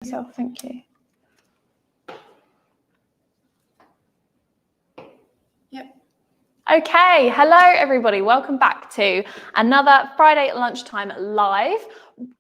So thank you. Yep. Okay, hello everybody. Welcome back to another Friday lunchtime live.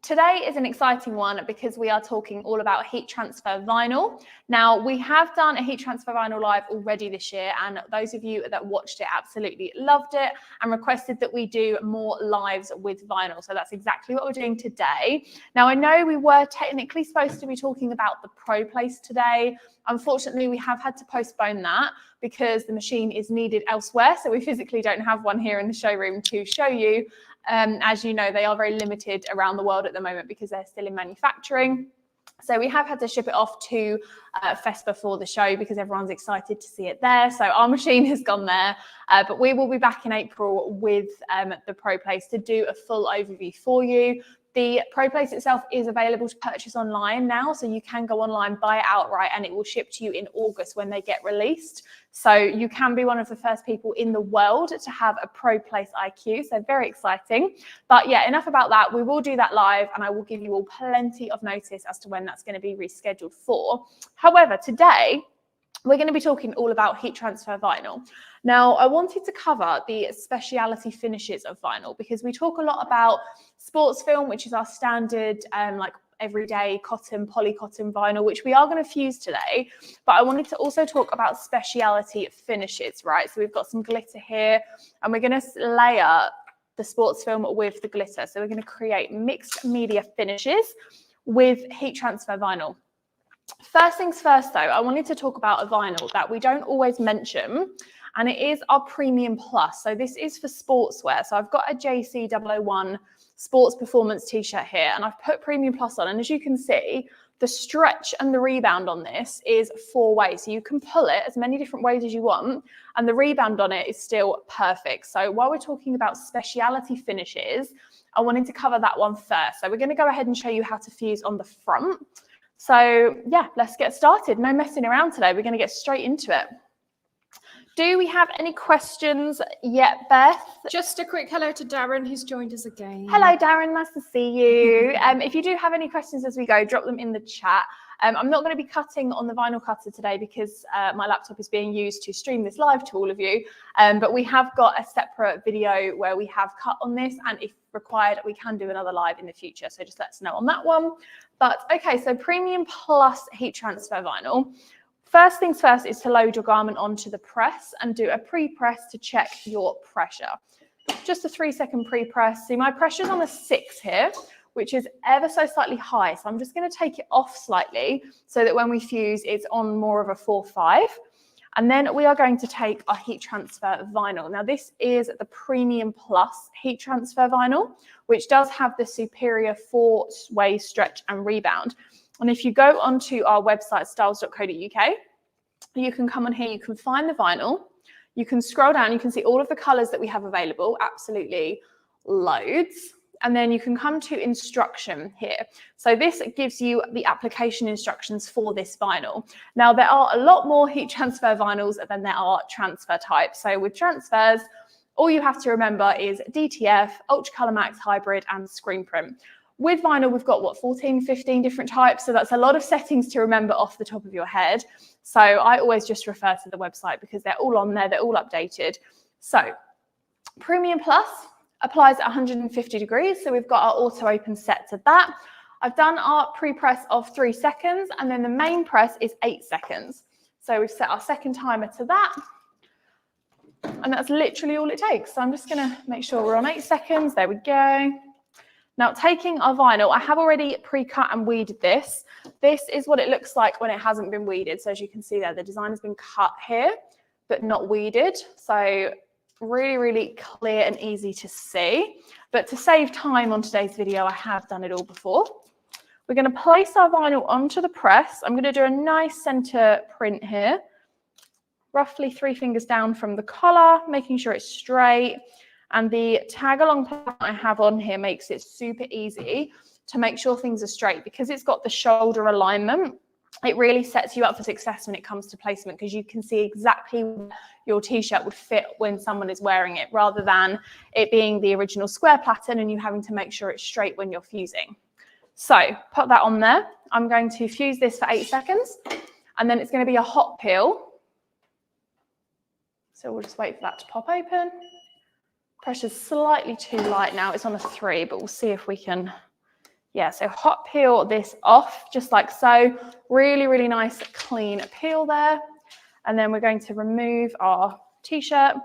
Today is an exciting one because we are talking all about heat transfer vinyl. Now, we have done a heat transfer vinyl live already this year, and those of you that watched it absolutely loved it and requested that we do more lives with vinyl. So that's exactly what we're doing today. Now, I know we were technically supposed to be talking about the Pro Place today. Unfortunately, we have had to postpone that because the machine is needed elsewhere. So we physically don't have one here in the showroom to show you. As you know, they are very limited around the world at the moment because they're still in manufacturing. So we have had to ship it off to FESPA for the show because everyone's excited to see it there. So our machine has gone there, but we will be back in April with the Pro Place to do a full overview for you. The Pro Place itself is available to purchase online now, so you can go online, buy it outright, and it will ship to you in August when they get released. So you can be one of the first people in the world to have a Pro Place IQ, so very exciting. But yeah, enough about that. We will do that live, and I will give you all plenty of notice as to when that's going to be rescheduled for. However, today, we're going to be talking all about heat transfer vinyl. Now, I wanted to cover the speciality finishes of vinyl because we talk a lot about sports film, which is our standard like everyday cotton, polycotton vinyl, which we are going to fuse today. But I wanted to also talk about speciality finishes, right? So we've got some glitter here, and we're going to layer the sports film with the glitter. So we're going to create mixed media finishes with heat transfer vinyl. First things first, though, I wanted to talk about a vinyl that we don't always mention, and it is our Premium Plus. So this is for sportswear. So I've got a JC001 sports performance t-shirt here, and I've put Premium Plus on. And as you can see, the stretch and the rebound on this is 4 ways. So you can pull it as many different ways as you want, and the rebound on it is still perfect. So while we're talking about speciality finishes, I wanted to cover that one first. So we're going to go ahead and show you how to fuse on the front. So yeah, let's get started. No messing around today. We're going to get straight into it. Do we have any questions yet, Beth? Just a quick hello to Darren, who's joined us again. Hello, Darren. Nice to see you. If you do have any questions as we go, drop them in the chat. I'm not going to be cutting on the vinyl cutter today because my laptop is being used to stream this live to all of you. But we have got a separate video where we have cut on this, and if required, we can do another live in the future. So just let us know on that one. But okay, so Premium Plus heat transfer vinyl. First things first is to load your garment onto the press and do a pre-press to check your pressure. Just a 3-second pre-press. See, my pressure's on a 6 here, which is ever so slightly high. So I'm just going to take it off slightly so that when we fuse, it's on more of a 4-5. And then we are going to take our heat transfer vinyl. Now, this is the Premium Plus heat transfer vinyl, which does have the superior 4-way stretch and rebound. And if you go onto our website, styles.co.uk, you can come on here, you can find the vinyl, you can scroll down, you can see all of the colors that we have available, absolutely loads. And then you can come to instruction here. So this gives you the application instructions for this vinyl. Now, there are a lot more heat transfer vinyls than there are transfer types. So with transfers, all you have to remember is DTF, Ultra Color Max Hybrid, and screen print. With vinyl, we've got, 14, 15 different types. So that's a lot of settings to remember off the top of your head. So I always just refer to the website because they're all on there. They're all updated. So Premium Plus applies at 150 degrees. So we've got our auto open set to that. I've done our pre-press of 3 seconds, and then the main press is 8 seconds. So we've set our second timer to that. And that's literally all it takes. So I'm just going to make sure we're on 8 seconds. There we go. Now, taking our vinyl, I have already pre-cut and weeded this. This is what it looks like when it hasn't been weeded. So as you can see there, the design has been cut here, but not weeded. So really, really clear and easy to see. But to save time on today's video, I have done it all before. We're going to place our vinyl onto the press. I'm going to do a nice center print here, roughly 3 fingers down from the collar, making sure it's straight. And the tag along pattern I have on here makes it super easy to make sure things are straight because it's got the shoulder alignment. It really sets you up for success when it comes to placement because you can see exactly where your t-shirt would fit when someone is wearing it rather than it being the original square pattern and you having to make sure it's straight when you're fusing. So put that on there. I'm going to fuse this for 8 seconds, and then it's going to be a hot peel. So we'll just wait for that to pop open. Pressure's slightly too light now. It's on a 3, but we'll see if we can. Yeah, so hot peel this off, just like so. Really, really nice, clean peel there. And then we're going to remove our t-shirt.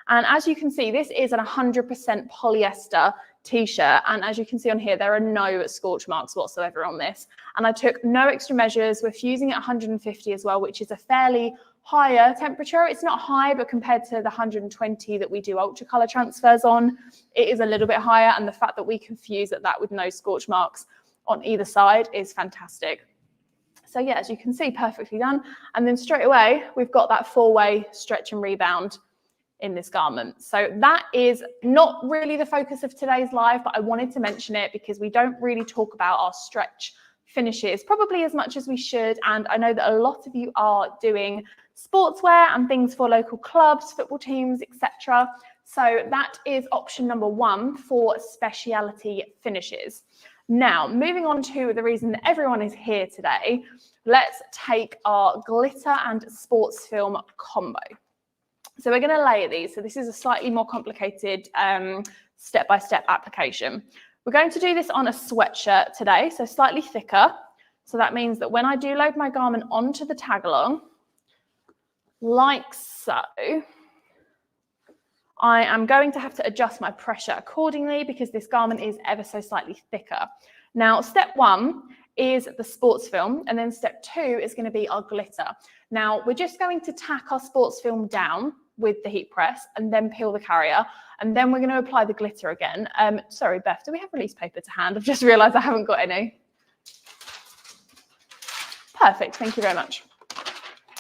And as you can see, this is an 100% polyester t-shirt. And as you can see on here, there are no scorch marks whatsoever on this. And I took no extra measures. We're fusing at 150 as well, which is a fairly higher temperature. It's not high, but compared to the 120 that we do ultra color transfers on, it is a little bit higher. And the fact that we can fuse at that with no scorch marks on either side is fantastic. So yeah, as you can see, perfectly done. And then straight away, we've got that 4-way stretch and rebound in this garment. So that is not really the focus of today's live, but I wanted to mention it because we don't really talk about our stretch finishes probably as much as we should. And I know that a lot of you are doing sportswear and things for local clubs, football teams, etc. So that is option number 1 for speciality finishes. Now, moving on to the reason that everyone is here today, let's take our glitter and sports film combo. So we're going to layer these. So this is a slightly more complicated step-by-step application. We're going to do this on a sweatshirt today, so slightly thicker. So that means that when I do load my garment onto the tag-along, like so, I am going to have to adjust my pressure accordingly because this garment is ever so slightly thicker. Now, step 1 is the sports film, and then step 2 is going to be our glitter. Now, we're just going to tack our sports film down with the heat press and then peel the carrier, and then we're going to apply the glitter again. Sorry, Beth, do we have release paper to hand? I've just realised I haven't got any. Perfect, thank you very much.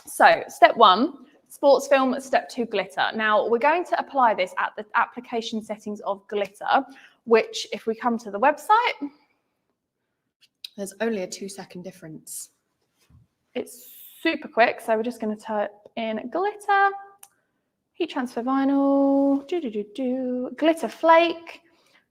So, step 1. Sports film, step 2, glitter. Now, we're going to apply this at the application settings of glitter, which if we come to the website, There's only a 2-second difference. It's super quick. So we're just going to type in glitter, heat transfer vinyl, glitter flake,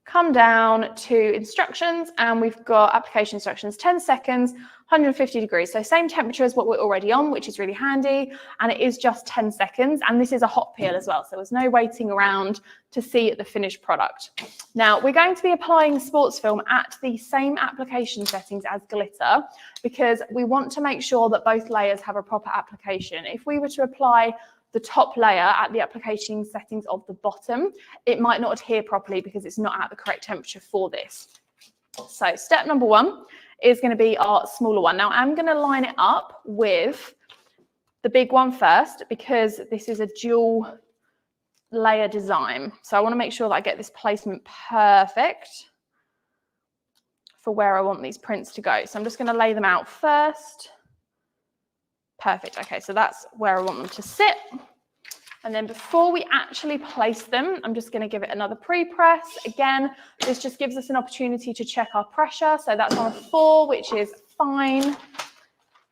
come down to instructions, and we've got application instructions, 10 seconds, 150 degrees. So same temperature as what we're already on, which is really handy. And it is just 10 seconds. And this is a hot peel as well. So there's no waiting around to see the finished product. Now we're going to be applying sports film at the same application settings as glitter because we want to make sure that both layers have a proper application. If we were to apply the top layer at the application settings of the bottom, it might not adhere properly because it's not at the correct temperature for this. So step number 1 is going to be our smaller one. Now I'm going to line it up with the big one first because this is a dual layer design. So I want to make sure that I get this placement perfect for where I want these prints to go. So I'm just going to lay them out first. Perfect. Okay, so that's where I want them to sit. And then before we actually place them, I'm just going to give it another pre-press. Again, this just gives us an opportunity to check our pressure. So that's on a 4, which is fine.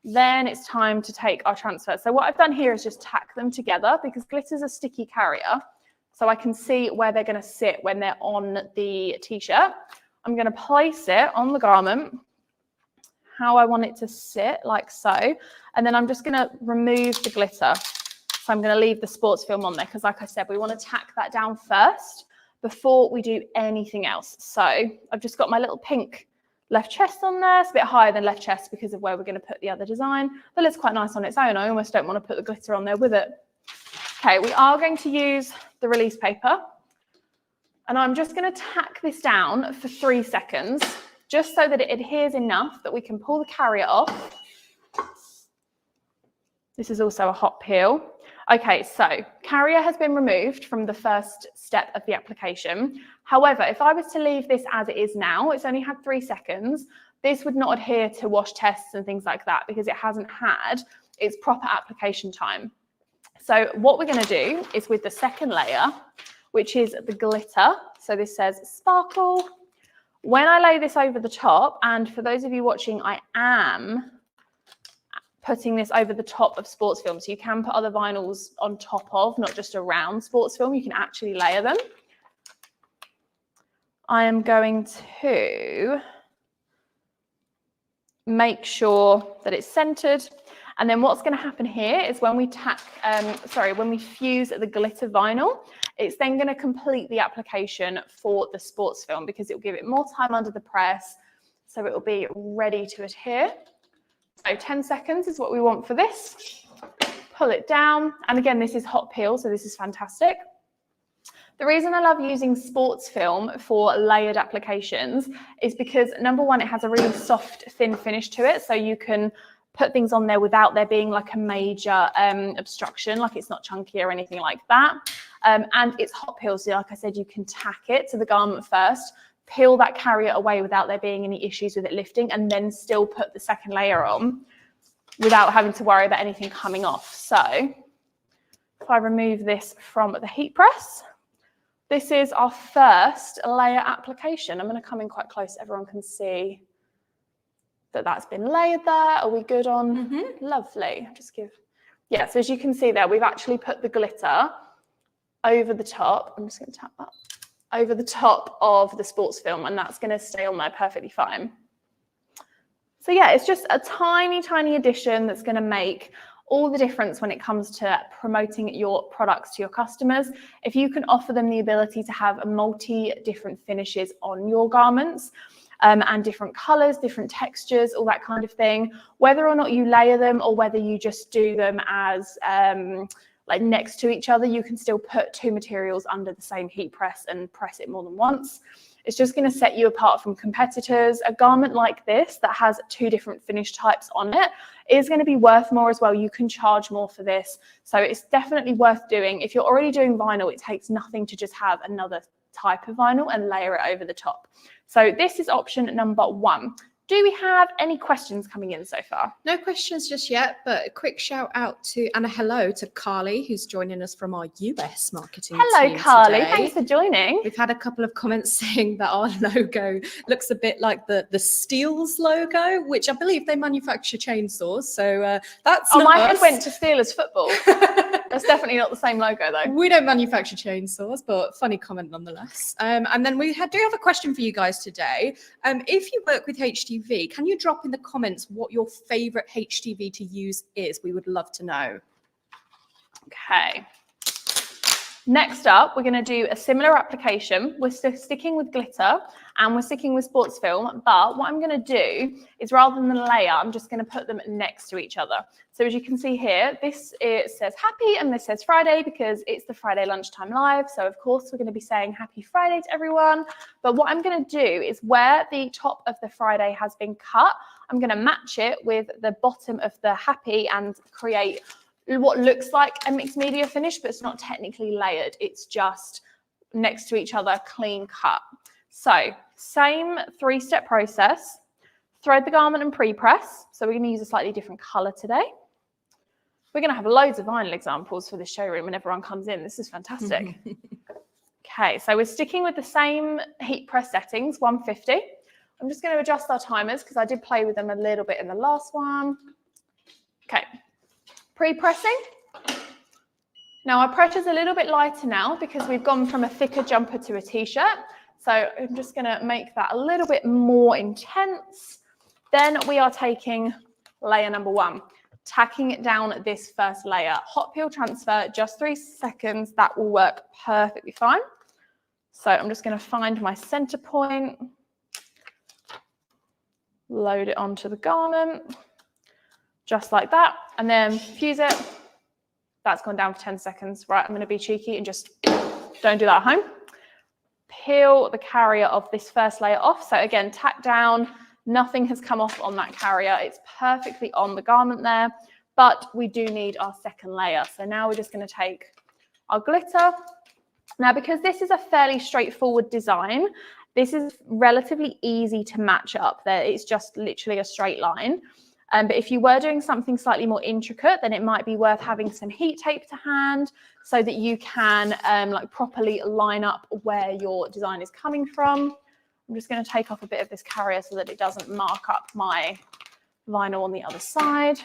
Then it's time to take our transfer. So what I've done here is just tack them together because glitter's a sticky carrier. So I can see where they're going to sit when they're on the t-shirt. I'm going to place it on the garment how I want it to sit, like so. And then I'm just going to remove the glitter. So I'm going to leave the sports film on there because, like I said, we want to tack that down first before we do anything else. So I've just got my little pink left chest on there. It's a bit higher than left chest because of where we're going to put the other design. But it's quite nice on its own. I almost don't want to put the glitter on there with it. Okay, we are going to use the release paper. And I'm just going to tack this down for 3 seconds, just so that it adheres enough that we can pull the carrier off. This is also a hot peel. Okay, so carrier has been removed from the first step of the application. However, if I was to leave this as it is now, it's only had 3 seconds, this would not adhere to wash tests and things like that because it hasn't had its proper application time. So what we're going to do is with the second layer, which is the glitter. So this says sparkle. When I lay this over the top, and for those of you watching, I am putting this over the top of sports film. So you can put other vinyls on top of, not just around sports film. You can actually layer them. I am going to make sure that it's centered. And then what's going to happen here is when we when we fuse the glitter vinyl, it's then going to complete the application for the sports film because it will give it more time under the press. So it will be ready to adhere. So 10 seconds is what we want for this. Pull it down. And again, this is hot peel, so this is fantastic. The reason I love using sports film for layered applications is because, number one, it has a really soft, thin finish to it. So you can put things on there without there being like a major obstruction, like it's not chunky or anything like that. And it's hot peel, so like I said, you can tack it to the garment first, peel that carrier away without there being any issues with it lifting, and then still put the second layer on without having to worry about anything coming off. So if I remove this from the heat press, this is our first layer application. I'm going to come in quite close so everyone can see that that's been layered there. Are we good on? Lovely. Yeah, so as you can see there, we've actually put the glitter over the top. I'm just going to tap that over the top of the sports film, and that's going to stay on there perfectly fine. So yeah, it's just a tiny, tiny addition that's going to make all the difference when it comes to promoting your products to your customers. If you can offer them the ability to have different finishes on your garments, and different colors, different textures, all that kind of thing, whether or not you layer them or whether you just do them as like next to each other, you can still put two materials under the same heat press and press it more than once. It's just going to set you apart from competitors. A garment like this that has two different finish types on it is going to be worth more as well. You can charge more for this. So it's definitely worth doing. If you're already doing vinyl, it takes nothing to just have another type of vinyl and layer it over the top. So this is option number one. Do we have any questions coming in so far? No questions just yet, but a quick shout out to and a hello to Carly, who's joining us from our US marketing team. Hello, Carly. Today. Thanks for joining. We've had a couple of comments saying that our logo looks a bit like the Steelers logo, which I believe they manufacture chainsaws. So that's not my us. head went to Steelers football. That's definitely not the same logo, though. We don't manufacture chainsaws, but funny comment nonetheless. And then we do have a question for you guys today. If you work with HTV, can you drop in the comments what your favorite HTV to use is? We would love to know. Okay. Next up, we're going to do a similar application. We're still sticking with glitter and we're sticking with sports film, but what I'm going to do is rather than layer, I'm just going to put them next to each other. So as you can see here, it says happy and this says Friday because it's the Friday lunchtime live. So of course we're going to be saying happy Friday to everyone. But what I'm going to do is where the top of the Friday has been cut, I'm going to match it with the bottom of the happy and create what looks like a mixed media finish, but it's not technically layered. It's just next to each other, clean cut. So same three-step process. Thread the garment and pre-press. So we're going to use a slightly different color today. We're going to have loads of vinyl examples for this showroom when everyone comes in. This is fantastic. Okay, so we're sticking with the same heat press settings, 150. I'm just going to adjust our timers because I did play with them a little bit in the last one. Okay. Pre-pressing. Now our pressure's a little bit lighter now because we've gone from a thicker jumper to a t-shirt. So I'm just going to make that a little bit more intense. Then we are taking layer number one, tacking it down this first layer. Hot peel transfer, just 3 seconds. That will work perfectly fine. So I'm just going to find my center point, load it onto the garment. Just like that, and then fuse it. That's gone down for 10 seconds. Right, I'm going to be cheeky and just don't do that at home. Peel the carrier of this first layer off. So again, tack down. Nothing has come off on that carrier. It's perfectly on the garment there, but we do need our second layer. So now we're just going to take our glitter. Now, because this is a fairly straightforward design, this is relatively easy to match up there. It's just literally a straight line. But if you were doing something slightly more intricate, then it might be worth having some heat tape to hand so that you can like properly line up where your design is coming from. I'm just going to take off a bit of this carrier so that it doesn't mark up my vinyl on the other side.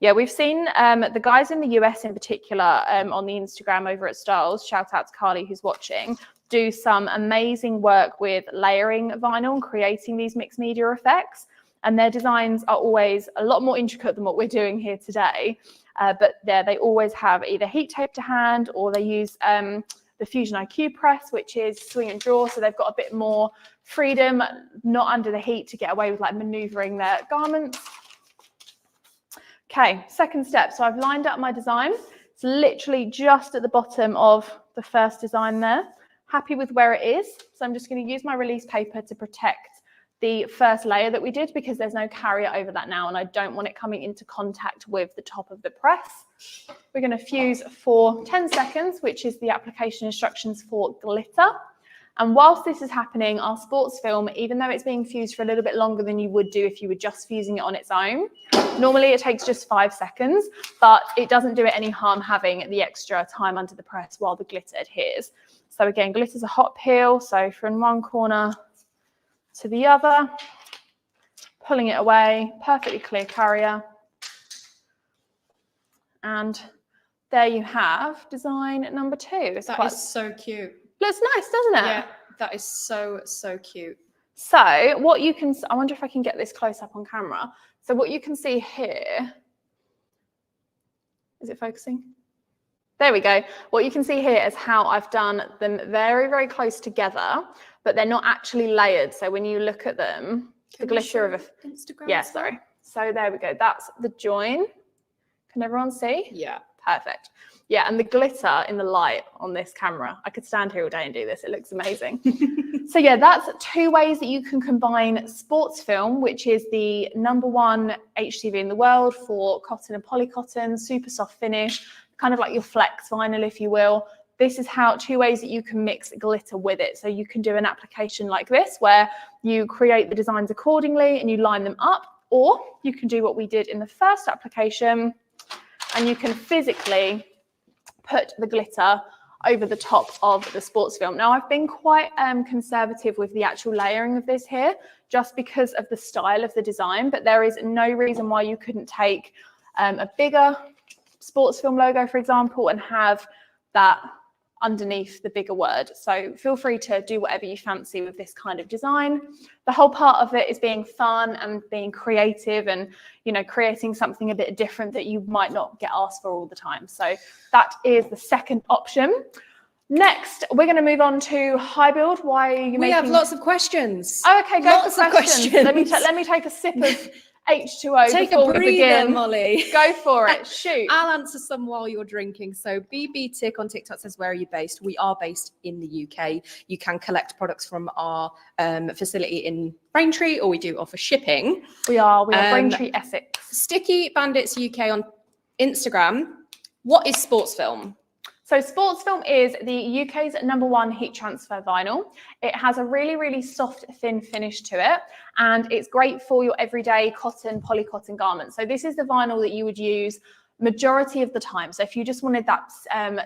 Yeah, we've seen the guys in the US in particular on the Instagram over at Styles, shout out to Carly who's watching, do some amazing work with layering vinyl and creating these mixed media effects. and their designs are always a lot more intricate than what we're doing here today. But they always have either heat tape to hand, or they use the Fusion IQ press, which is swing and draw. So they've got a bit more freedom, not under the heat, to get away with like maneuvering their garments. Okay, second step. So I've lined up my design. It's literally just at the bottom of the first design there. Happy with where it is. So I'm just going to use my release paper to protect the first layer that we did, because there's no carrier over that now, and I don't want it coming into contact with the top of the press. We're going to fuse for 10 seconds, which is the application instructions for glitter. And whilst this is happening, our sports film, even though it's being fused for a little bit longer than you would do if you were just fusing it on its own, normally it takes just 5 seconds, but it doesn't do it any harm having the extra time under the press while the glitter adheres. So again, glitter's a hot peel, so from one corner to the other, pulling it away, perfectly clear carrier. And there you have design number 2. That is so cute. Looks nice, doesn't it? Yeah, that is so, so cute. So what you can, I wonder if I can get this close up on camera. So what you can see here, is it focusing? There we go. What you can see here is how I've done them very, very close together, but they're not actually layered. So when you look at them, the glitter of a Instagram. Yeah, sorry. So there we go. That's the join. Can everyone see? Yeah. Perfect. Yeah, and the glitter in the light on this camera. I could stand here all day and do this. It looks amazing. So yeah, that's 2 ways that you can combine sports film, which is the #1 HTV in the world for cotton and polycotton, super soft finish, kind of like your flex vinyl, if you will. This is 2 ways that you can mix glitter with it. So you can do an application like this, where you create the designs accordingly and you line them up, or you can do what we did in the first application, and you can physically put the glitter over the top of the sports film. Now, I've been quite conservative with the actual layering of this here, just because of the style of the design, but there is no reason why you couldn't take a bigger sports film logo, for example, and have that underneath the bigger word. So feel free to do whatever you fancy with this kind of design. The whole part of it is being fun and being creative, and creating something a bit different that you might not get asked for all the time. So that is the second option. Next, we're going to move on to high build. Why are you making... We have lots of questions. Oh, okay, go lots for questions. Let me take a sip of H2O Take before a breather, we begin. Molly. Go for it. Shoot. I'll answer some while you're drinking. So BB Tick on TikTok says, where are you based? We are based in the UK. You can collect products from our facility in Braintree, or we do offer shipping. We are Braintree, Essex. Sticky Bandits UK on Instagram. What is sports film? So sports film is the UK's #1 heat transfer vinyl. It has a really, really soft, thin finish to it, and it's great for your everyday cotton, polycotton garments. So this is the vinyl that you would use majority of the time. So if you just wanted that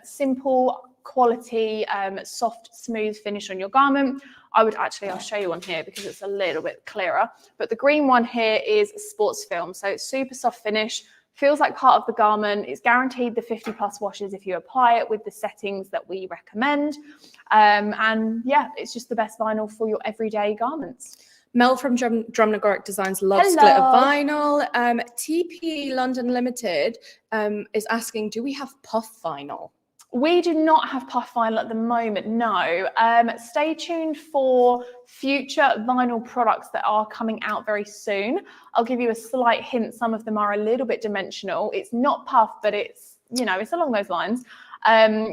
simple quality, soft, smooth finish on your garment, I'll show you one here because it's a little bit clearer. But the green one here is sports film. So it's super soft finish. Feels like part of the garment. It's guaranteed the 50+ washes if you apply it with the settings that we recommend. And yeah, it's just the best vinyl for your everyday garments. Mel from Drumnagoric Designs loves Hello. glitter vinyl. TPE London Limited is asking, do we have puff vinyl? We do not have puff vinyl at the moment, no. Stay tuned for future vinyl products that are coming out very soon. I'll give you a slight hint. Some of them are a little bit dimensional. It's not puff, but it's, it's along those lines.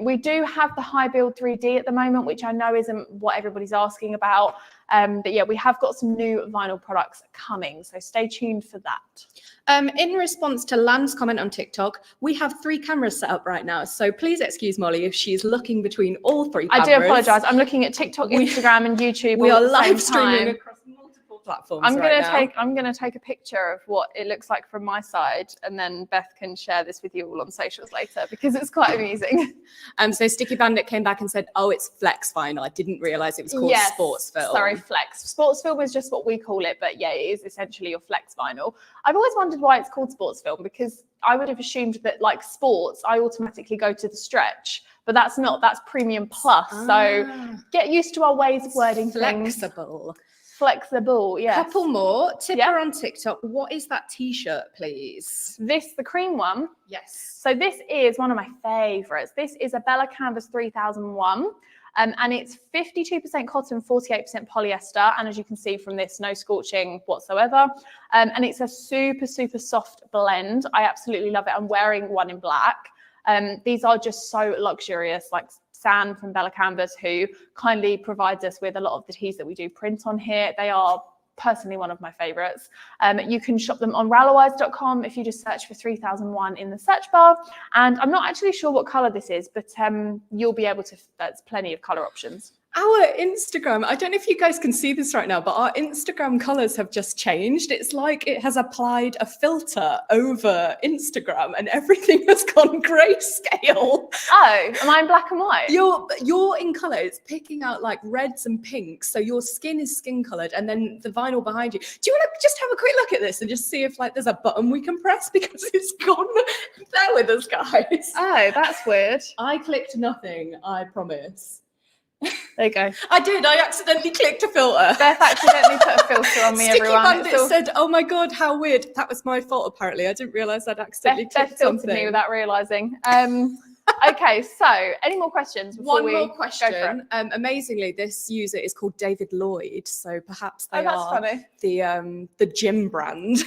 We do have the high build 3D at the moment, which I know isn't what everybody's asking about. But yeah, we have got some new vinyl products coming, so stay tuned for that. In response to Land's comment on TikTok, we have 3 cameras set up right now. So please excuse Molly if she's looking between all 3 cameras. I do apologise. I'm looking at TikTok, Instagram, and YouTube. We all are at the live same time. streaming across multiple platforms. I'm gonna take a picture of what it looks like from my side, and then Beth can share this with you all on socials later because it's quite amusing. So Sticky Bandit came back and said, "Oh, it's flex vinyl. I didn't realise it was called sports film." Sorry, flex. Sports film is just what we call it, but yeah, it is essentially your flex vinyl. I've always wondered why it's called sports film, because I would have assumed that, like sports, I automatically go to the stretch, but that's premium plus. So get used to our ways of wording things. Flexible. Flexible, yes. Couple more. Tipper on TikTok. What is that t-shirt, please? This, the cream one. Yes. So this is one of my favorites. This is a Bella Canvas 3001. And it's 52% cotton, 48% polyester. And as you can see from this, no scorching whatsoever. And it's a super, super soft blend. I absolutely love it. I'm wearing one in black. These are just so luxurious, like San from Bella Canvas, who kindly provides us with a lot of the tees that we do print on here. They are personally one of my favorites. You can shop them on ralowise.com if you just search for 3001 in the search bar. And I'm not actually sure what color this is, but you'll be able to, there's plenty of color options. Our Instagram, I don't know if you guys can see this right now, but our Instagram colors have just changed. It's like it has applied a filter over Instagram and everything has gone grayscale. Oh, am I in black and white? You're in color. It's picking out like reds and pinks. So your skin is skin colored and then the vinyl behind you. Do you want to just have a quick look at this and just see if like there's a button we can press because it's gone there with us, guys? Oh, that's weird. I clicked nothing, I promise. There you go. I did. I accidentally clicked a filter. Beth accidentally put a filter on me, Sticky everyone. Bandit said, "Oh my god, how weird! That was my fault. Apparently, I didn't realise I'd accidentally clicked Beth filtered something." me without realising. Okay, so any more questions before One we more go for question. it? Amazingly, this user is called David Lloyd, so perhaps they that's are funny. the gym brand.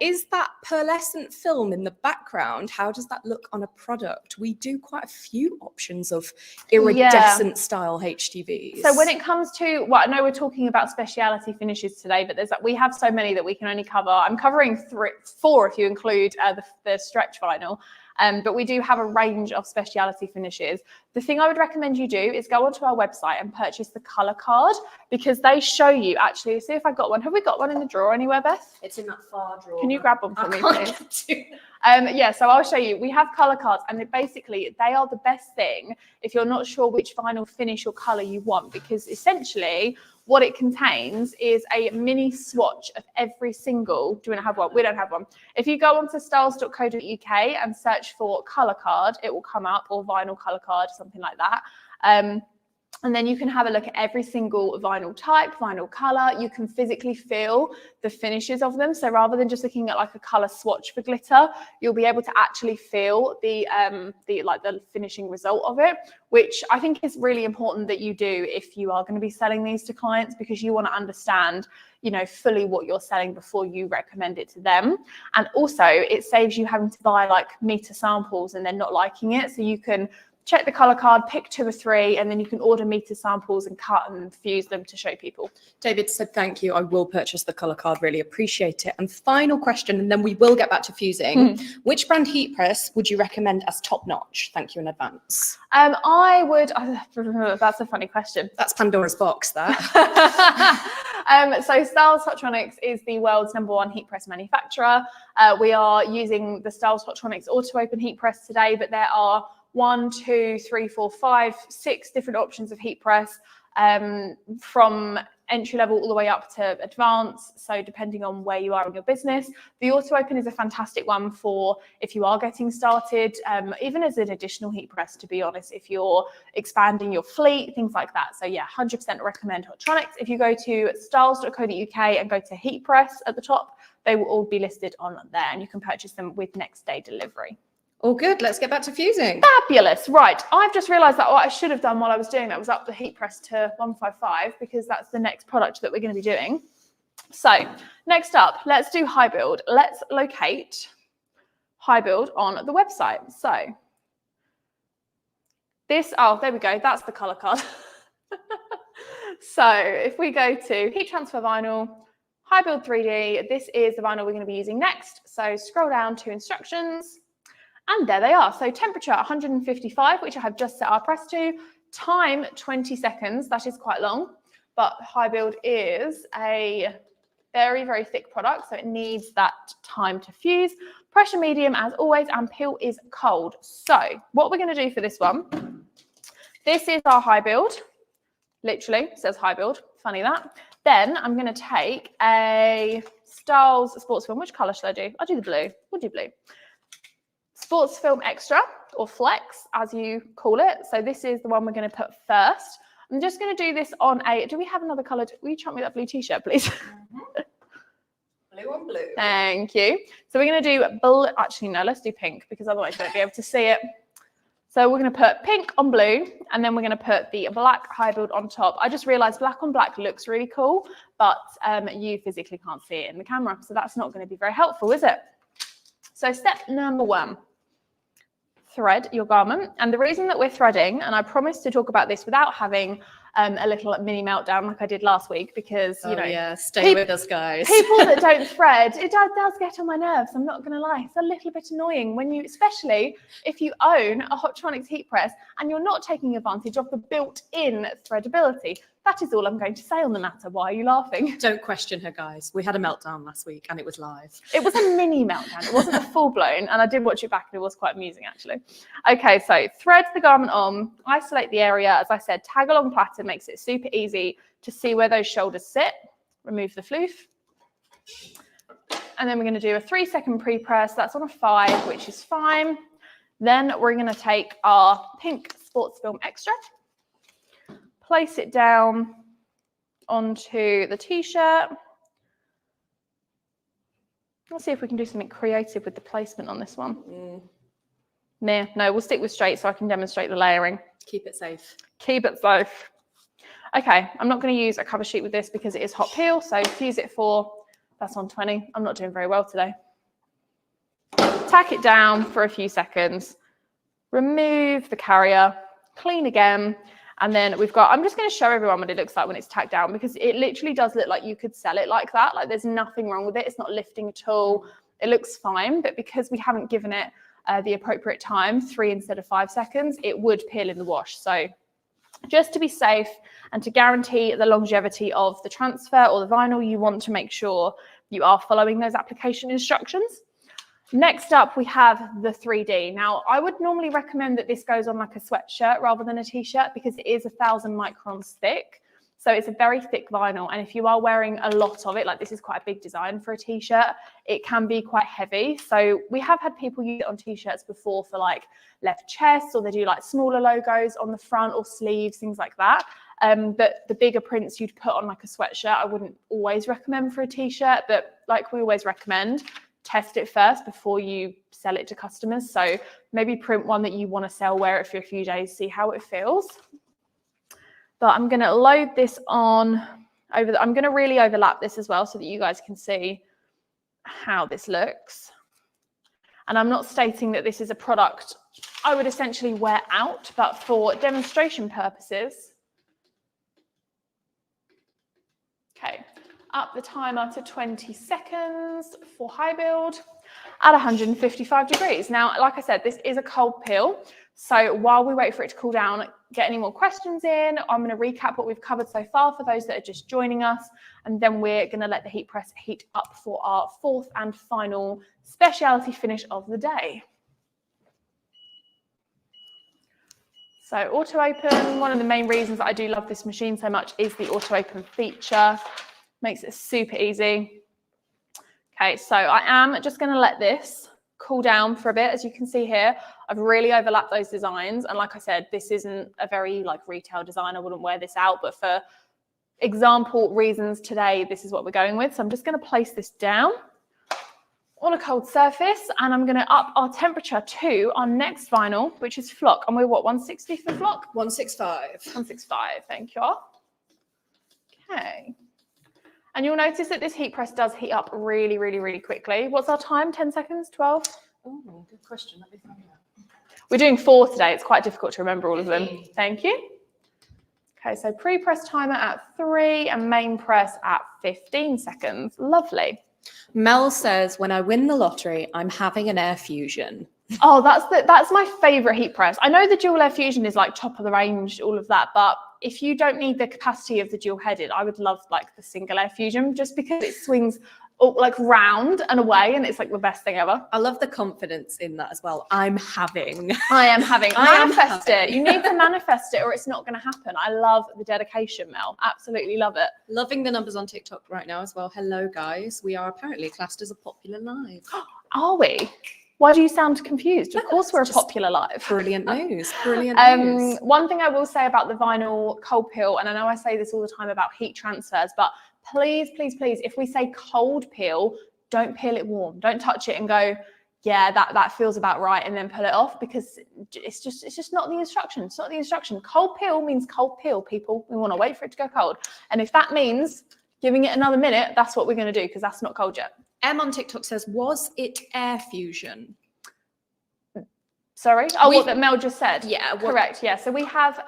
Is that pearlescent film in the background? How does that look on a product? We do quite a few options of iridescent style HTVs. So when it comes to, well, I know we're talking about speciality finishes today, but we have so many that we can only cover. I'm covering 4 if you include the stretch vinyl. But we do have a range of speciality finishes. The thing I would recommend you do is go onto our website and purchase the colour card because they show you actually, see if I got one. Have we got one in the drawer anywhere, Beth? It's in that far drawer. Can you grab one for me, please? Yeah, so I'll show you. We have colour cards and basically they are the best thing if you're not sure which vinyl finish or colour you want, because essentially what it contains is a mini swatch of every single, do we not have one? We don't have one. If you go onto styles.co.uk and search for colour card, it will come up, or vinyl colour card, something like that. And then you can have a look at every single vinyl type, vinyl color. You can physically feel the finishes of them. So rather than just looking at like a color swatch for glitter, you'll be able to actually feel the finishing result of it, which I think is really important that you do if you are going to be selling these to clients, because you want to understand, you know, fully what you're selling before you recommend it to them. And also it saves you having to buy like meter samples and then not liking it. So you can check the colour card, pick 2 or 3, and then you can order meter samples and cut and fuse them to show people. David said, thank you. I will purchase the colour card. Really appreciate it. And final question, and then we will get back to fusing. Which brand heat press would you recommend as top notch? Thank you in advance. I would, that's a funny question. That's Pandora's box, that. So Styles Hotronix is the world's #1 heat press manufacturer. We are using the Styles Hotronix Auto Open heat press today, but there are 1, 2, 3, 4, 5, 6 different options of heat press, from entry level all the way up to advanced. So depending on where you are in your business, the Auto Open is a fantastic one for if you are getting started, even as an additional heat press, to be honest, if you're expanding your fleet, things like that. So yeah, 100% recommend Hotronix. If you go to styles.co.uk and go to heat press at the top, they will all be listed on there and you can purchase them with next day delivery. All good. Let's get back to fusing. Fabulous. Right. I've just realised that what I should have done while I was doing that was up the heat press to 155, because that's the next product that we're going to be doing. So next up, let's do high build. Let's locate high build on the website. So this, oh, there we go. That's the colour card. So if we go to heat transfer vinyl, high build 3D, this is the vinyl we're going to be using next. So scroll down to instructions. And there they are. So temperature 155, which I have just set our press to. Time 20 seconds. That is quite long, but high build is a very, very thick product, so it needs that time to fuse. Pressure medium as always, and peel is cold. So what we're going to do for this one, this is our high build. Literally says high build. Funny that. Then I'm going to take a Styles sports film. Which color should I do? I'll do the blue. We'll do blue. Sports Film Extra, or Flex, as you call it. So this is the one we're going to put first. I'm just going to do this on a, do we have another colour? Will you chuck me that blue t-shirt, please? Blue on blue. Thank you. So we're going to do blue. Actually, no, let's do pink because otherwise you won't be able to see it. So we're going to put pink on blue, and then we're going to put the black high build on top. I just realized black on black looks really cool, but you physically can't see it in the camera. So that's not going to be very helpful, is it? So step number 1, thread your garment. And the reason that we're threading, and I promised to talk about this without having a little mini meltdown like I did last week, because, you know, yeah, stay with us, guys. People that don't thread, it does get on my nerves. I'm not going to lie. It's a little bit annoying when you, especially if you own a Hotronix heat press and you're not taking advantage of the built-in threadability. That is all I'm going to say on the matter. Why are you laughing? Don't question her, guys. We had a meltdown last week and it was live. It was a mini meltdown. It wasn't a full-blown, and I did watch it back and it was quite amusing, actually. Okay, so thread the garment on, isolate the area. As I said, tag along platter makes it super easy to see where those shoulders sit. Remove the floof. And then we're going to do a 3-second pre-press. That's on a 5, which is fine. Then we're going to take our pink sports film extra, place it down onto the t-shirt. Let's see if we can do something creative with the placement on this one. Nah, no, we'll stick with straight so I can demonstrate the layering. Keep it safe. Keep it safe. Okay, I'm not going to use a cover sheet with this because it is hot peel, so fuse it 4, that's on 20. I'm not doing very well today. Tack it down for a few seconds, remove the carrier, clean again, and then we've got, I'm just going to show everyone what it looks like when it's tacked down, because it literally does look like you could sell it like that. Like there's nothing wrong with it. It's not lifting at all. It looks fine, but because we haven't given it the appropriate time, 3 instead of 5 seconds, it would peel in the wash. So just to be safe and to guarantee the longevity of the transfer or the vinyl, you want to make sure you are following those application instructions. Next up, we have the 3D. Now, I would normally recommend that this goes on like a sweatshirt rather than a t-shirt because it is 1,000 microns thick. So it's a very thick vinyl. And if you are wearing a lot of it, like this is quite a big design for a t-shirt, it can be quite heavy. So we have had people use it on t-shirts before for like left chest, or they do like smaller logos on the front or sleeves, things like that. But the bigger prints you'd put on like a sweatshirt, I wouldn't always recommend for a t-shirt, but like we always recommend, test it first before you sell it to customers. So maybe print one that you want to sell, wear it for a few days, see how it feels. But I'm going to load this on over. I'm going to really overlap this as well so that you guys can see how this looks. And I'm not stating that this is a product I would essentially wear out, but for demonstration purposes. Okay, up the timer to 20 seconds for high build at 155 degrees. Now, like I said, this is a cold peel. So while we wait for it to cool down, get any more questions in, I'm going to recap what we've covered so far for those that are just joining us. And then we're going to let the heat press heat up for our 4th and final specialty finish of the day. So auto open, one of the main reasons that I do love this machine so much is the auto open feature. Makes it super easy. Okay, so I am just going to let this cool down for a bit. As you can see here, I've really overlapped those designs. And like I said, this isn't a very like retail design. I wouldn't wear this out, but for example reasons today, this is what we're going with. So I'm just going to place this down on a cold surface, and I'm going to up our temperature to our next vinyl, which is flock. And we're what, 160 for flock? 165. 165, thank you. Okay. And you'll notice that this heat press does heat up really, really, really quickly. What's our time? 10 seconds? 12? Oh, good question. Let me find out. We're doing 4 today. It's quite difficult to remember all of them. Thank you. Okay, so pre-press timer at 3 and main press at 15 seconds. Lovely. Mel says, when I win the lottery, I'm having an air fusion. Oh, that's my favorite heat press. I know the dual air fusion is like top of the range, all of that, but if you don't need the capacity of the dual headed, I would love like the single air fusion, just because it swings like round and away, and it's like the best thing ever. I love the confidence in that as well. I am having. Manifest it. You need to manifest it or it's not going to happen. I love the dedication, Mel. Absolutely love it. Loving the numbers on TikTok right now as well. Hello, guys. We are apparently classed as a popular live. Are we? Why do you sound confused? Of course we're a popular live. Brilliant news. Brilliant news. One thing I will say about the vinyl cold peel, and I know I say this all the time about heat transfers, but please, please, please, if we say cold peel, don't peel it warm. Don't touch it and go, yeah, that feels about right, and then pull it off, because it's just not the instruction. It's not the instruction. Cold peel means cold peel, people. We want to wait for it to go cold. And if that means giving it another minute, that's what we're going to do, because that's not cold yet. Em on TikTok says, was it air fusion? Sorry? Oh, what that Mel just said? Yeah. Correct, yeah. So we have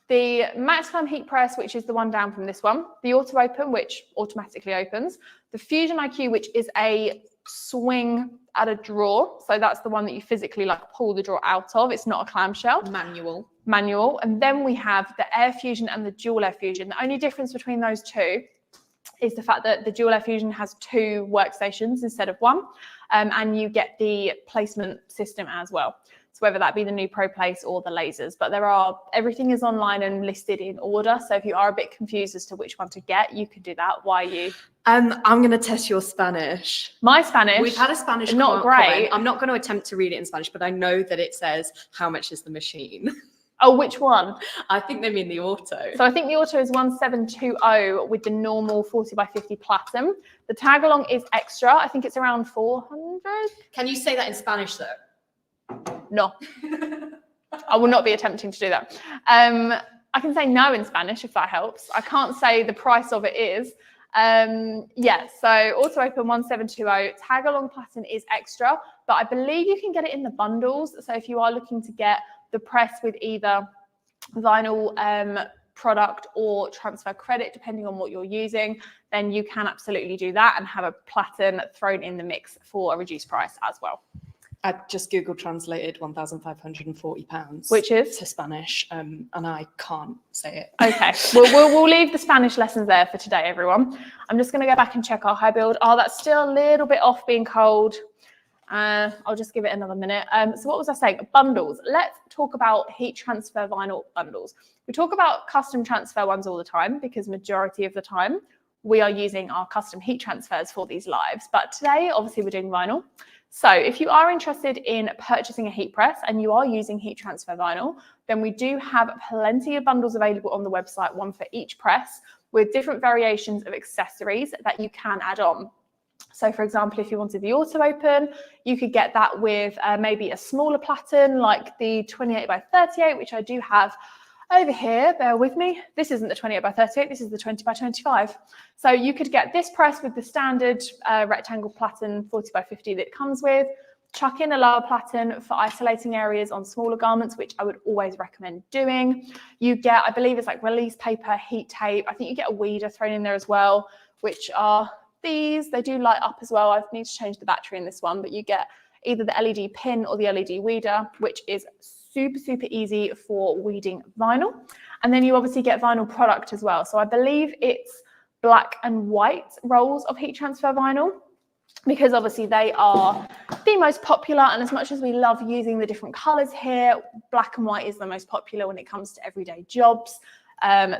the maximum heat press, which is the one down from this one, the auto open, which automatically opens, the Fusion IQ, which is a swing at a drawer. So that's the one that you physically like pull the drawer out of. It's not a clamshell. Manual. And then we have the Air Fusion and the Dual Air Fusion. The only difference between those two is the fact that the Dual Air Fusion has 2 workstations instead of 1, and you get the placement system as well. So whether that be the new Pro Place or the lasers, but everything is online and listed in order. So if you are a bit confused as to which one to get, you can do that. Why you? I'm going to test your Spanish. My Spanish. We've had a Spanish not great. Comment. I'm not going to attempt to read it in Spanish, but I know that it says, how much is the machine? Oh, which one? I think they mean the auto. So I think the auto is 1720 with the normal 40x50 platinum. The tag along is extra. I think it's around 400. Can you say that in Spanish though? No. I will not be attempting to do that. I can say no in Spanish if that helps. I can't say the price of it is. Yeah, so auto open 1720, tag along platinum is extra, but I believe you can get it in the bundles. So if you are looking to get the press with either vinyl product or transfer credit, depending on what you're using, then you can absolutely do that and have a platinum thrown in the mix for a reduced price as well. I just Google translated £1,540, which is to Spanish, and I can't say it. Okay, we'll leave the Spanish lessons there for today, everyone. I'm just going to go back and check our high build. Oh, that's still a little bit off being cold. I'll just give it another minute. So what was I saying? Bundles. Let's talk about heat transfer vinyl bundles. We talk about custom transfer ones all the time because majority of the time we are using our custom heat transfers for these lives. But today, obviously, we're doing vinyl. So if you are interested in purchasing a heat press and you are using heat transfer vinyl, then we do have plenty of bundles available on the website, one for each press, with different variations of accessories that you can add on. So for example, if you wanted the auto open, you could get that with maybe a smaller platen like the 28x38, which I do have over here. Bear with me. This isn't the 28x38, this is the 20x25. So you could get this press with the standard rectangle platen 40x50 that it comes with, chuck in a lower platen for isolating areas on smaller garments, which I would always recommend doing. You get, I believe it's like release paper, heat tape. I think you get a weeder thrown in there as well, which are these. They do light up as well. I need to change the battery in this one, but you get either the LED pin or the LED weeder, which is super easy for weeding vinyl. And then you obviously get vinyl product as well. So I believe it's black and white rolls of heat transfer vinyl, because obviously they are the most popular. And as much as we love using the different colors here, black and white is the most popular when it comes to everyday jobs.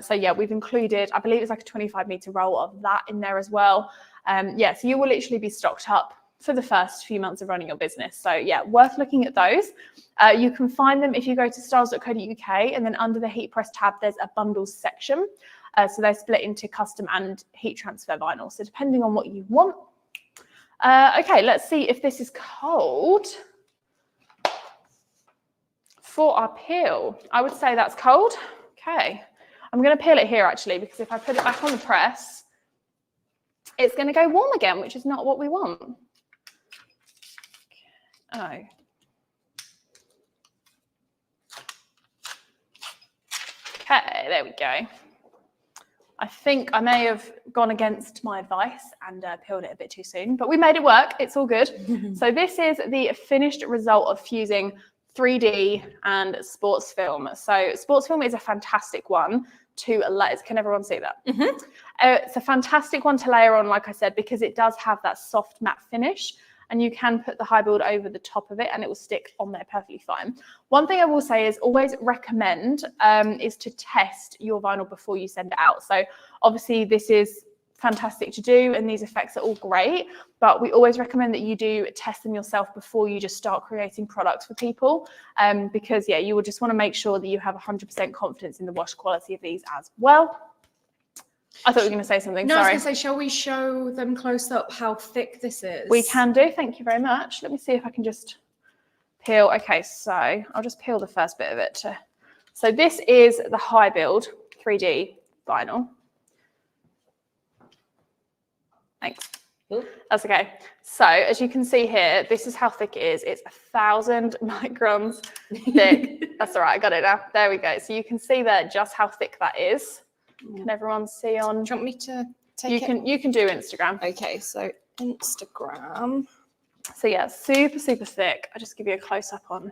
So yeah, we've included, I believe it's like a 25-meter roll of that in there as well. Yeah, so you will literally be stocked up for the first few months of running your business. So yeah, worth looking at those. You can find them if you go to styles.co.uk, and then under the heat press tab, there's a bundles section. So they're split into custom and heat transfer vinyl. So depending on what you want. Okay, let's see if this is cold. For our peel, I would say that's cold. Okay, I'm going to peel it here actually, because if I put it back on the press, it's going to go warm again, which is not what we want. Oh. Okay, there we go. I think I may have gone against my advice and peeled it a bit too soon, but we made it work. It's all good. So this is the finished result of fusing 3D and sports film. So sports film is a fantastic one to layer. Can everyone see that? Mm-hmm. It's a fantastic one to layer on, like I said, because it does have that soft matte finish, and you can put the high build over the top of it and it will stick on there perfectly fine. One thing I will say is always recommend is to test your vinyl before you send it out. So obviously this is fantastic to do, and these effects are all great, but we always recommend that you do test them yourself before you just start creating products for people, because you will just want to make sure that you have 100% confidence in the wash quality of these as well. I thought you were going to say something. No, Sorry. I was going to say, shall we show them close up how thick this is? We can do. Thank you very much. Let me see if I can just peel. Okay, so I'll just peel the first bit of it. So this is the high build 3D vinyl. Thanks. Ooh. That's okay. So as you can see here, this is how thick it is. It's 1,000 microns thick. That's all right. I got it now. There we go. So you can see there just how thick that is. Can everyone see on? Do you want me to take it? You can do Instagram. Okay, so Instagram. So yeah, super, super thick. I'll just give you a close up on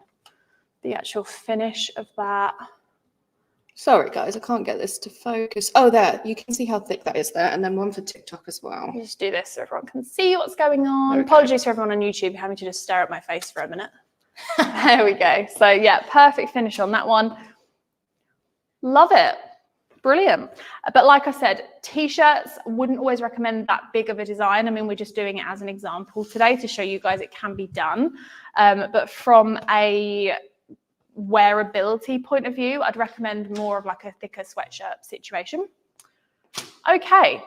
the actual finish of that. Sorry guys, I can't get this to focus. Oh, there, you can see how thick that is there, and then one for TikTok as well. I'll just do this so everyone can see what's going on. Okay. Apologies for everyone on YouTube having to just stare at my face for a minute. There we go. So yeah, perfect finish on that one. Love it. Brilliant. But like I said, t-shirts, wouldn't always recommend that big of a design. I mean, we're just doing it as an example today to show you guys it can be done. But from a wearability point of view, I'd recommend more of like a thicker sweatshirt situation. Okay,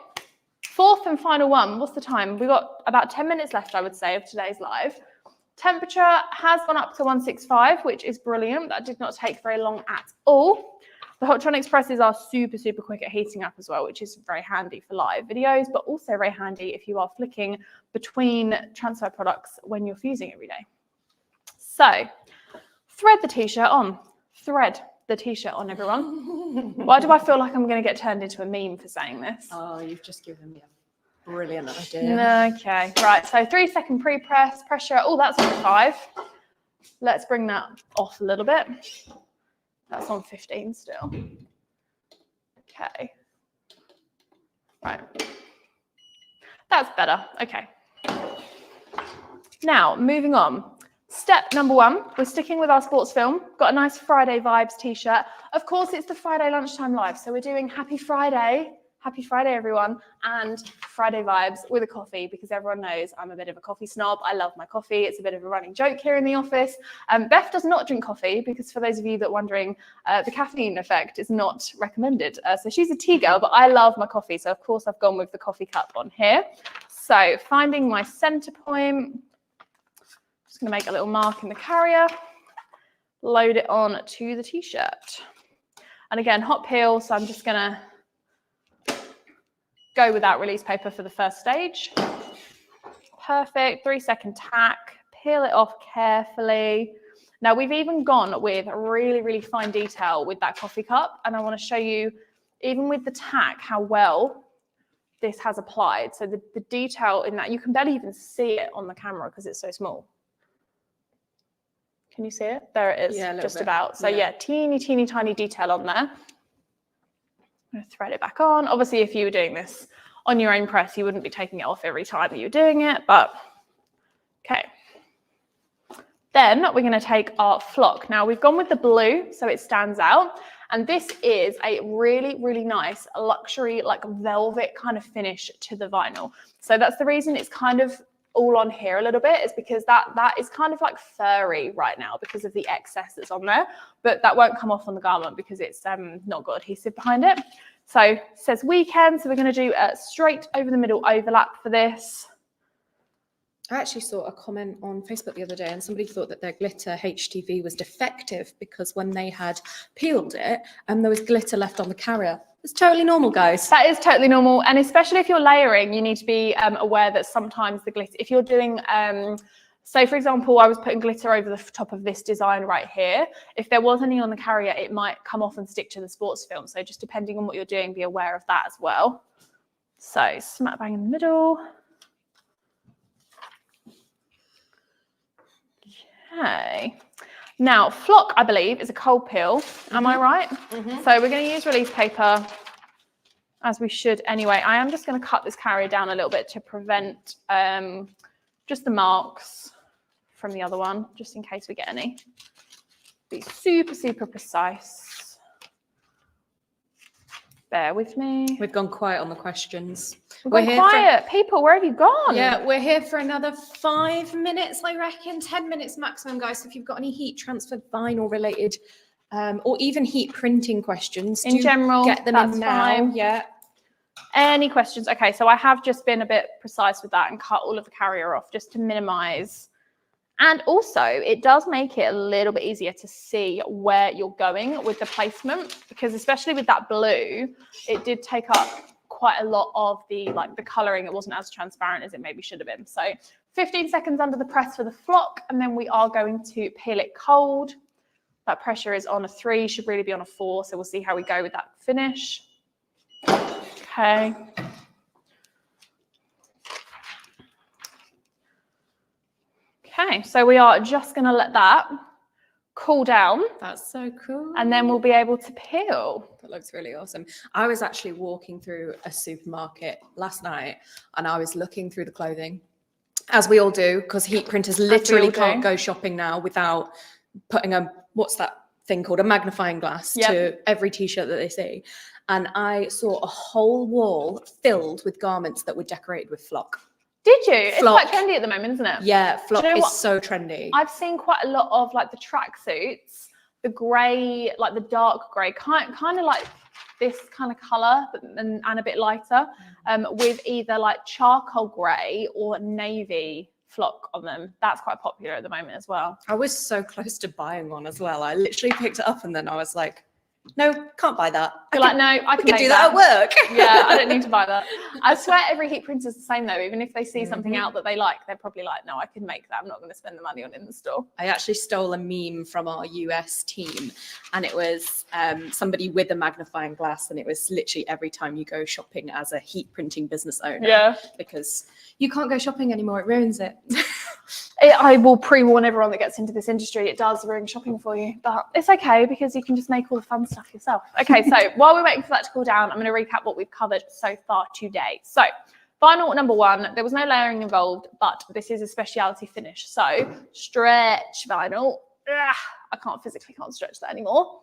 fourth and final one. What's the time? We've got about 10 minutes left, I would say, of today's live. Temperature has gone up to 165, which is brilliant. That did not take very long at all. The Hotronix presses are super, super quick at heating up as well, which is very handy for live videos, but also very handy if you are flicking between transfer products when you're fusing every day. So, thread the t-shirt on. Thread the t-shirt on, everyone. Why do I feel like I'm going to get turned into a meme for saying this? Oh, you've just given me a brilliant idea. Okay, right. So 3-second pre-press, pressure. Oh, that's on 5. Let's bring that off a little bit. That's on 15 still. Okay. Right. That's better. Okay. Now, moving on. Step number 1, we're sticking with our sports film. Got a nice Friday vibes t-shirt. Of course, it's the Friday lunchtime live, so we're doing Happy Friday. Happy Friday, everyone, and Friday vibes with a coffee, because everyone knows I'm a bit of a coffee snob. I love my coffee. It's a bit of a running joke here in the office. Beth does not drink coffee, because for those of you that are wondering, the caffeine effect is not recommended. So she's a tea girl, but I love my coffee. So of course I've gone with the coffee cup on here. So finding my center point. Just going to make a little mark in the carrier, load it on to the t-shirt. And again, hot peel, so I'm just going to go without release paper for the first stage. Perfect, 3-second tack, peel it off carefully. Now we've even gone with really, really fine detail with that coffee cup, and I want to show you, even with the tack, how well this has applied. So the detail in that, you can barely even see it on the camera because it's so small. Can you see it? There it is, yeah, just about. So yeah, teeny, teeny, tiny detail on there. I'm going to thread it back on. Obviously, if you were doing this on your own press, you wouldn't be taking it off every time that you're doing it, but okay. Then we're going to take our flock. Now we've gone with the blue, so it stands out. And this is a really, really nice luxury, like velvet kind of finish to the vinyl. So that's the reason it's kind of all on here a little bit, is because that is kind of like furry right now because of the excess that's on there, but that won't come off on the garment because it's not got adhesive behind it. So it says weekend, so we're going to do a straight over the middle overlap for this. I actually saw a comment on Facebook the other day, and somebody thought that their glitter HTV was defective because when they had peeled it and there was glitter left on the carrier. It's totally normal, guys. That is totally normal. And especially if you're layering, you need to be aware that sometimes the glitter, if you're doing, so for example, I was putting glitter over the top of this design right here. If there was any on the carrier, it might come off and stick to the sports film. So just depending on what you're doing, be aware of that as well. So smack bang in the middle. Okay. Now, flock, I believe, is a cold peel. Am I right? So we're going to use release paper, as we should anyway. I am just going to cut this carrier down a little bit to prevent just the marks from the other one, just in case we get any. Be super, super precise. Bear with me. We've gone quiet on the questions. We've We're gone here quiet. People, where have you gone? Yeah, we're here for another 5 minutes, I reckon. 10 minutes maximum, guys. So if you've got any heat transfer vinyl related or even heat printing questions, In general, get them that's in now. fine. Yeah. Any questions? Okay, so I have just been a bit precise with that and cut all of the carrier off just to minimize. And also, it does make it a little bit easier to see where you're going with the placement, because especially with that blue, it did take up quite a lot of the colouring. It wasn't as transparent as it maybe should have been. So 15 seconds under the press for the flock, and then we are going to peel it cold. That pressure is on a 3, should really be on a 4, so we'll see how we go with that finish. Okay. Okay, so we are just going to let that cool down. That's so cool. And then we'll be able to peel. That looks really awesome. I was actually walking through a supermarket last night and I was looking through the clothing, as we all do, because heat printers literally can't go shopping now without putting what's that thing called? A magnifying glass to every t-shirt that they see. And I saw a whole wall filled with garments that were decorated with flock. Did you? It's quite trendy at the moment, isn't it? Yeah, flock is so trendy. I've seen quite a lot of like the tracksuits, the grey, like the dark grey, kind of like this kind of colour and a bit lighter, with either like charcoal grey or navy flock on them. That's quite popular at the moment as well. I was so close to buying one as well. I literally picked it up and then I was like, no, can't buy that. You're like, no, I can do that at work. Yeah, I don't need to buy that. I swear every heat printer is the same though. Even if they see something out that they like, they're probably like, no, I can make that. I'm not going to spend the money on it in the store. I actually stole a meme from our US team and it was somebody with a magnifying glass, and it was literally every time you go shopping as a heat printing business owner. Yeah. Because you can't go shopping anymore. It ruins it. I will pre-warn everyone that gets into this industry, it does ruin shopping for you, but it's okay because you can just make all the fun stuff yourself. Okay, so while we're waiting for that to cool down, I'm going to recap what we've covered so far today. So vinyl number 1, there was no layering involved, but this is a specialty finish. So stretch vinyl. Ugh, I can't stretch that anymore.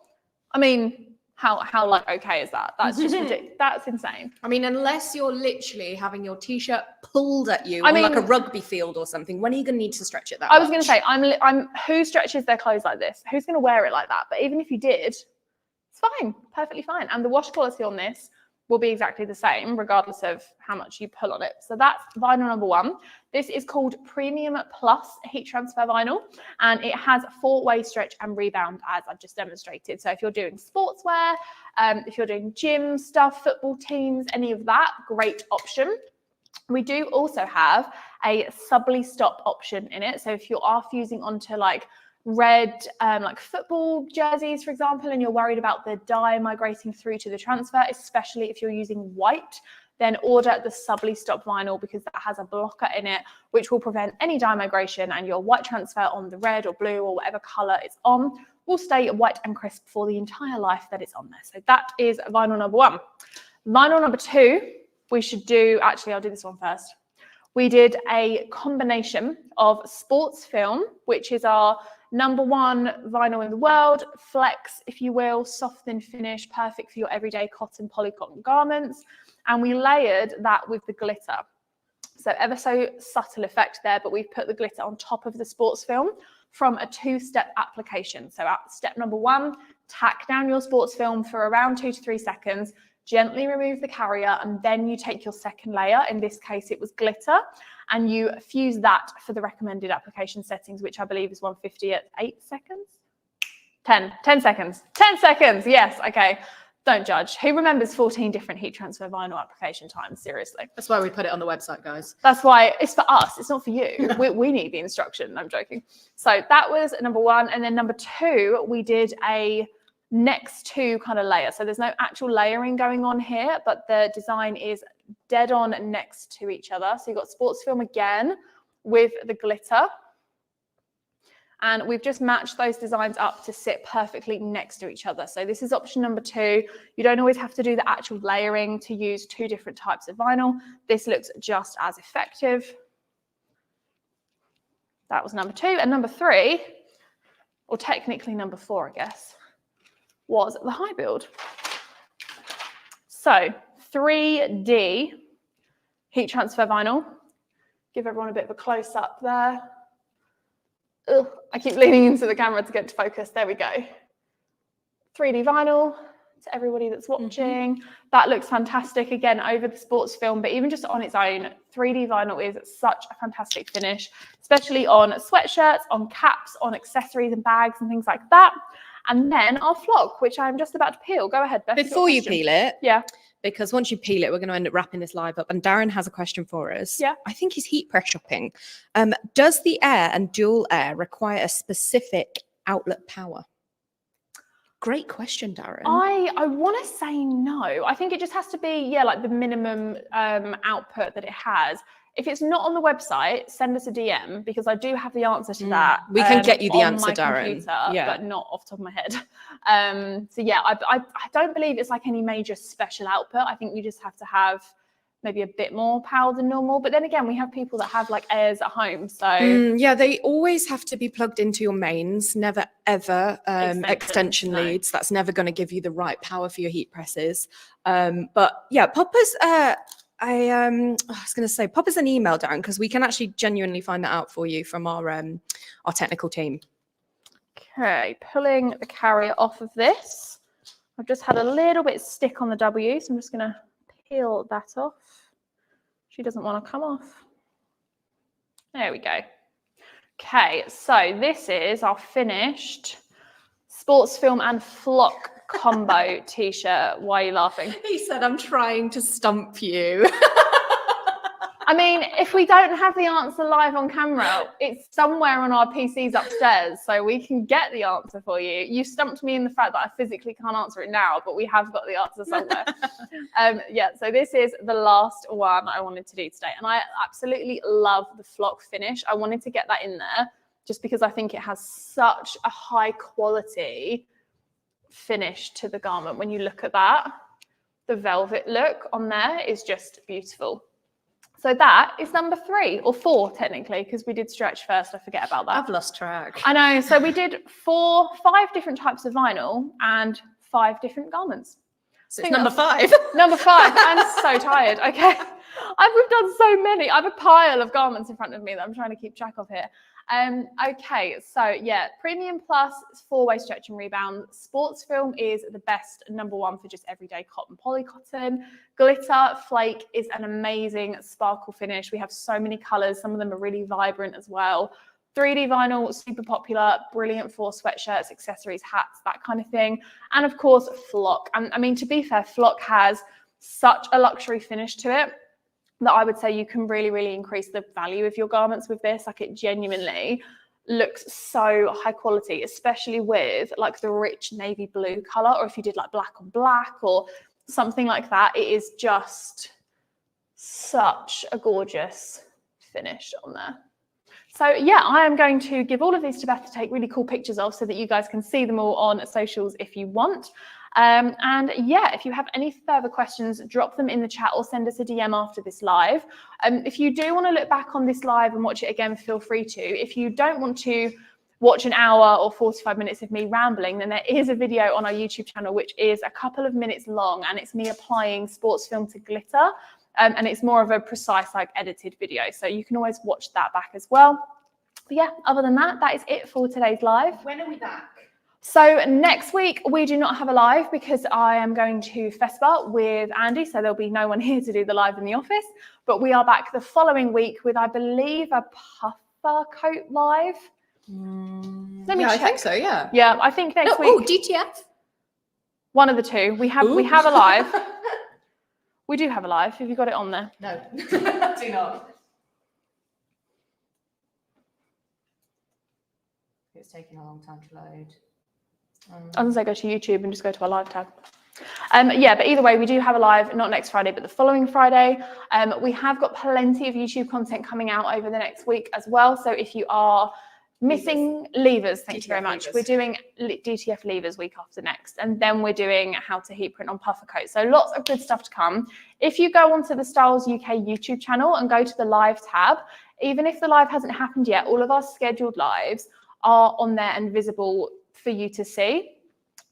I mean, how like okay is that? That's just ridiculous. That's insane. I mean, unless you're literally having your t-shirt pulled at you on like a rugby field or something, when are you going to need to stretch it that much? I was going to say, I'm who stretches their clothes like this? Who's going to wear it like that? But even if you did, it's fine, perfectly fine. And the wash quality on this will be exactly the same regardless of how much you pull on it. So that's vinyl number 1. This is called Premium Plus Heat Transfer Vinyl, and it has 4-way stretch and rebound, as I've just demonstrated. So if you're doing sportswear, if you're doing gym stuff, football teams, any of that, great option. We do also have a subly stop option in it. So if you are fusing onto like red like football jerseys, for example, and you're worried about the dye migrating through to the transfer, especially if you're using white, then order the subly stop vinyl because that has a blocker in it which will prevent any dye migration, and your white transfer on the red or blue or whatever color it's on will stay white and crisp for the entire life that it's on there. So that is vinyl number 1. Vinyl number 2, we should do, actually I'll do this one first. We did a combination of sports film, which is our number 1 vinyl in the world, flex, if you will, soft thin finish, perfect for your everyday cotton polycotton garments. And we layered that with the glitter. So ever so subtle effect there, but we've put the glitter on top of the sports film from a 2-step application. So at step number 1, tack down your sports film for around 2 to 3 seconds, gently remove the carrier, and then you take your second layer. In this case, it was glitter, and you fuse that for the recommended application settings, which I believe is 150 at 8 seconds. 10 seconds. 10 seconds. Yes. Okay. Don't judge. Who remembers 14 different heat transfer vinyl application times? Seriously. That's why we put it on the website, guys. That's why it's for us. It's not for you. We need the instruction. I'm joking. So that was number 1. And then number 2, we did a next to kind of layer. So there's no actual layering going on here, but the design is dead on next to each other. So you've got sports film again with the glitter. And we've just matched those designs up to sit perfectly next to each other. So this is option number 2. You don't always have to do the actual layering to use 2 different types of vinyl. This looks just as effective. That was number 2. And number 3, or technically number 4, I guess, was the high build. So 3D heat transfer vinyl. Give everyone a bit of a close up there. Ugh, I keep leaning into the camera to get to focus. There we go. 3D vinyl to everybody that's watching. That looks fantastic again over the sports film, but even just on its own, 3D vinyl is such a fantastic finish, especially on sweatshirts, on caps, on accessories and bags and things like that. And then our flock, which I'm just about to peel. Go ahead, Beth. Before you peel it, yeah, because once you peel it, we're going to end up wrapping this live up. And Darren has a question for us. Yeah. I think he's heat press shopping. Does the air and dual air require a specific outlet power? Great question, Darren. I want to say no. I think it just has to be, yeah, like the minimum output that it has. If it's not on the website, send us a DM because I do have the answer to that. We can get you the answer, my Darren. Computer, yeah, but not off the top of my head. So yeah, I don't believe it's like any major special output. I think you just have to have maybe a bit more power than normal. But then again, we have people that have like airs at home. So yeah, they always have to be plugged into your mains, never ever extension leads. That's never going to give you the right power for your heat presses. But yeah, pop us I was going to say pop us an email, Darren, because we can actually genuinely find that out for you from our technical team. Okay, pulling the carrier off of this. I've just had a little bit stick on the W, so I'm just going to peel that off. She doesn't want to come off. There we go. Okay, so this is our finished sports film and flock combo t-shirt. Why are you laughing? He said, I'm trying to stump you. I mean, if we don't have the answer live on camera, it's somewhere on our PCs upstairs, so we can get the answer for you. You stumped me in the fact that I physically can't answer it now, but we have got the answer somewhere. Yeah, so this is the last one I wanted to do today, and I absolutely love the flock finish. I wanted to get that in there just because I think it has such a high quality finish to the garment. When you look at that, the velvet look on there is just beautiful. So that is number 3 or 4 technically, because we did stretch first. I forget about that. I've lost track. I know. So we did 5 different types of vinyl and 5 different garments. So it's number 5. Number 5. I'm so tired. Okay. We've done so many. I have a pile of garments in front of me that I'm trying to keep track of here. Okay, so yeah, Premium Plus, 4-way stretch and rebound. Sports film is the best number 1 for just everyday cotton polycotton. Glitter Flake is an amazing sparkle finish. We have so many colors. Some of them are really vibrant as well. 3D vinyl, super popular, brilliant for sweatshirts, accessories, hats, that kind of thing. And of course, Flock. I mean, to be fair, Flock has such a luxury finish to it that I would say you can really, really increase the value of your garments with this. Like, it genuinely looks so high quality, especially with like the rich navy blue color, or if you did like black on black or something like that. It is just such a gorgeous finish on there. So yeah, I am going to give all of these to Beth to take really cool pictures of so that you guys can see them all on socials if you want. And yeah, if you have any further questions, drop them in the chat or send us a DM after this live. If you do want to look back on this live and watch it again, feel free to. If you don't want to watch an hour or 45 minutes of me rambling, then there is a video on our YouTube channel which is a couple of minutes long, and it's me applying sports film to glitter. And it's more of a precise, like, edited video. So you can always watch that back as well. But yeah, other than that, that is it for today's live. When are we back? So next week, we do not have a live because I am going to FESPA with Andy. So there'll be no one here to do the live in the office. But we are back the following week with, I believe, a puffer coat live. Let me check. I think so, yeah. Yeah, I think next week. Oh, DTF? One of the two. We have a live. We do have a live. Have you got it on there? No, do not. It's taking a long time to load. I was going to say go to YouTube and just go to our live tab. Yeah, but either way, we do have a live, not next Friday, but the following Friday. We have got plenty of YouTube content coming out over the next week as well. So if you are missing levers, thank you very much. We're doing DTF levers week after next, and then we're doing how to heat print on puffer coat. So lots of good stuff to come. If you go onto the Styles UK YouTube channel and go to the live tab, even if the live hasn't happened yet, all of our scheduled lives are on there and visible for you to see.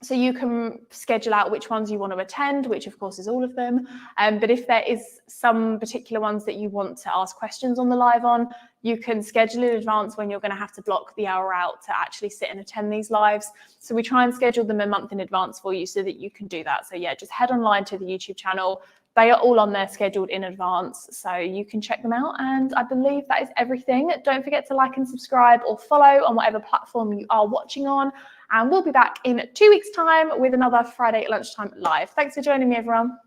So you can schedule out which ones you want to attend, which of course is all of them. But if there is some particular ones that you want to ask questions on the live on, you can schedule in advance when you're going to have to block the hour out to actually sit and attend these lives. So we try and schedule them a month in advance for you so that you can do that. So yeah, just head online to the YouTube channel. They are all on there scheduled in advance, so you can check them out. And I believe that is everything. Don't forget to like and subscribe or follow on whatever platform you are watching on. And we'll be back in 2 weeks' time with another Friday at lunchtime live. Thanks for joining me, everyone.